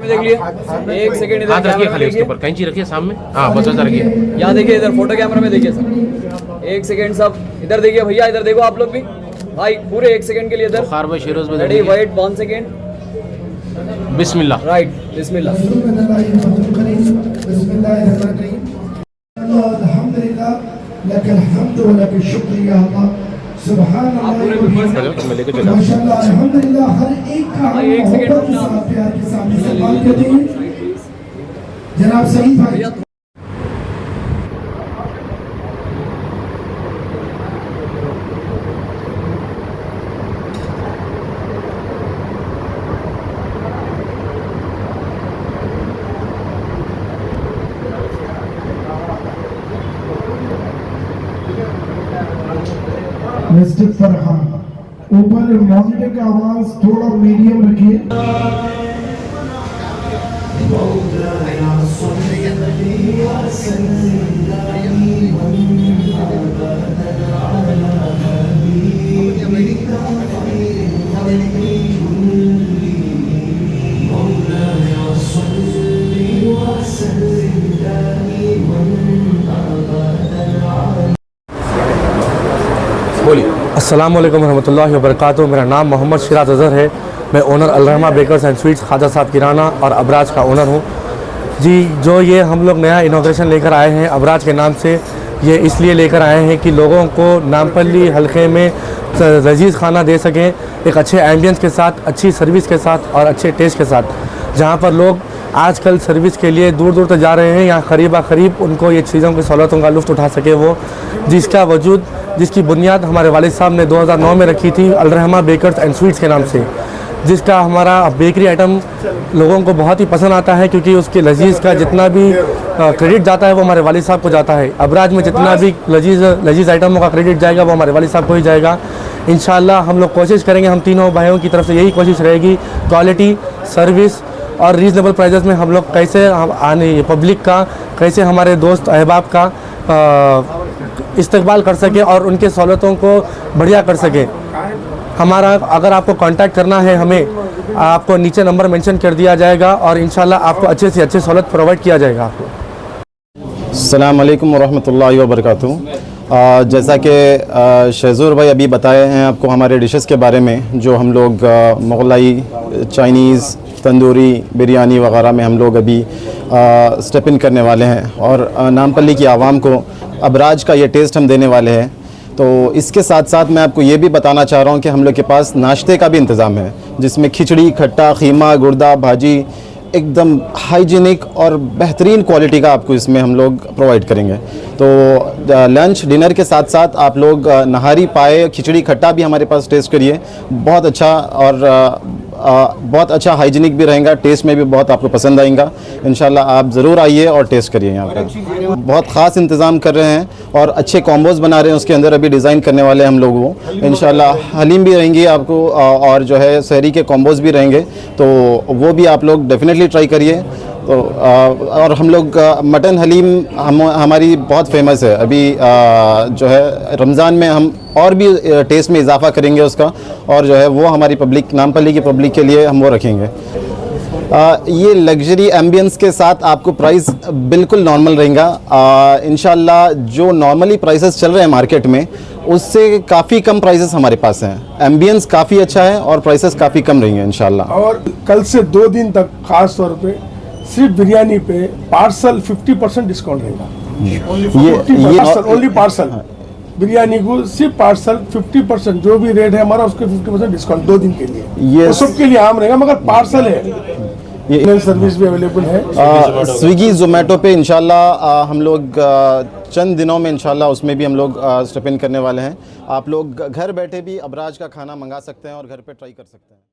देख लिए, एक सेकंड इधर हाथ रखिए खाली उसके ऊपर, कैंची रखिए सामने, हाँ बस वैसा रखिए। यहाँ देखिए, इधर फोटो कैमरा में देखिए सर, एक सेकंड सब इधर देखिए भैया, इधर देखो आप लोग भी भाई, पूरे एक सेकंड के लिए इधर। बुखार भाई शेरोज में रेडी, वेट 1 सेकंड, बिस्मिल्लाह। राइट, बिस्मिल्लाह। मैं लेके चला एक सेकंड जनाब सही भाई। मिस्टर फरहान, ऊपर मॉनिटर का आवाज थोड़ा मीडियम रखिए। बोलिए। अस्सलाम वालेकुम रहमतुल्लाहि व बरकातुहू। मेरा नाम मोहम्मद शिराज अज़हर है। मैं owner Alrahma bakers and sweets Khwaja Sahab Kirana और अबराज का ओनर हूँ जी। जो ये हम लोग नया इनॉग्रेशन लेकर आए हैं अबराज के नाम से, ये इसलिए लेकर आए हैं कि लोगों को नामपल्ली हलके में लजीज़ खाना दे सकें, एक अच्छे एम्बियंस के साथ, अच्छी सर्विस के साथ और अच्छे टेस्ट के साथ। जहाँ पर लोग आजकल सर्विस के लिए दूर दूर तक जा रहे हैं, यहाँ करीबा करीब उनको ये चीज़ों की सहूलतों का लुत्फ़ उठा सके वो, जिसकी बुनियाद हमारे वालिद साहब ने 2009 में रखी थी अलरहमा बेकर्स एंड स्वीट्स के नाम से, जिसका हमारा बेकरी आइटम लोगों को बहुत ही पसंद आता है, क्योंकि उसके लजीज़ का जितना भी क्रेडिट जाता है वो हमारे वालिद साहब को जाता है। अबराज में जितना भी लजीज़ आइटमों का क्रेडिट जाएगा वो हमारे वालिद साहब को ही जाएगा। इंशाअल्लाह हम लोग कोशिश करेंगे, हम तीनों भाइयों की तरफ से यही कोशिश रहेगी, क्वालिटी, सर्विस और रीज़नेबल प्राइजेस में हम लोग कैसे आने पब्लिक का, कैसे हमारे दोस्त अहबाब का इस्तकबाल कर सके और उनके सहूलतों को बढ़िया कर सके। हमारा अगर आपको कांटेक्ट करना है हमें, आपको नीचे नंबर मेंशन कर दिया जाएगा और इंशाल्लाह आपको अच्छे से अच्छे सहूलत प्रोवाइड किया जाएगा आपको। अस्सलाम वालेकुम वरहमतुल्लाहि वबरकातुहू। जैसा कि शहजूर भाई अभी बताए हैं आपको हमारे डिशेस के बारे में, जो हम लोग मुग़लाई, चाइनीज़, तंदूरी, बिरयानी वगैरह में हम लोग अभी स्टेप इन करने वाले हैं और नामपल्ली की आवाम को अबराज का ये टेस्ट हम देने वाले हैं। तो इसके साथ साथ मैं आपको ये भी बताना चाह रहा हूँ कि हम लोग के पास नाश्ते का भी इंतज़ाम है, जिसमें खिचड़ी, खट्टा, खीमा, गुर्दा, भाजी, एकदम हाइजीनिक और बेहतरीन क्वालिटी का आपको इसमें हम लोग प्रोवाइड करेंगे। तो लंच डिनर के साथ साथ आप लोग नहारी, पाए, खिचड़ी, खट्टा भी हमारे पास टेस्ट करिए। बहुत अच्छा और बहुत अच्छा हाइजीनिक भी रहेगा, टेस्ट में भी बहुत आपको पसंद आएगा। इंशाल्लाह आप ज़रूर आइए और टेस्ट करिए। यहाँ पर बहुत ख़ास इंतज़ाम कर रहे हैं और अच्छे कॉम्बोज़ बना रहे हैं, उसके अंदर अभी डिज़ाइन करने वाले हैं हम लोग वो। इंशाल्लाह हलीम भी रहेंगी आपको और जो है सहरी के कॉम्बोज़ भी रहेंगे, तो वो भी आप लोग डेफिनेटली ट्राई करिए। तो और हम लोग मटन हलीम हमारी बहुत फेमस है। अभी जो है रमज़ान में हम और भी टेस्ट में इजाफा करेंगे उसका, और जो है वो हमारी पब्लिक, नामपल्ली की पब्लिक के लिए हम वो रखेंगे। ये लग्जरी एम्बियंस के साथ आपको प्राइस बिल्कुल नॉर्मल रहेगा। इंशाल्लाह जो नॉर्मली प्राइसेस चल रहे हैं मार्केट में, उससे काफ़ी कम प्राइसेस हमारे पास हैं। एम्बियंस काफ़ी अच्छा है और प्राइसेस काफ़ी कम रहेंगे इंशाल्लाह। और कल से 2 दिन तक खास तौर पे सिर्फ बिरयानी पे पार्सल 50% डिस्काउंट रहेगा। ये ओनली पार्सल बिरयानी को सिर्फ पार्सल 50%, जो भी रेट है हमारा उसके 50% डिस्काउंट 2 दिन के लिए। ये सबके लिए आम रहेगा, मगर पार्सल है, ये सर्विस भी अवेलेबल है स्विगी, जोमेटो पे। इंशाल्लाह हम लोग चंद दिनों में इंशाल्लाह उसमें भी हम लोग स्टेप इन करने वाले हैं। आप लोग घर बैठे भी अबराज का खाना मंगा सकते हैं और घर पे ट्राई कर सकते हैं।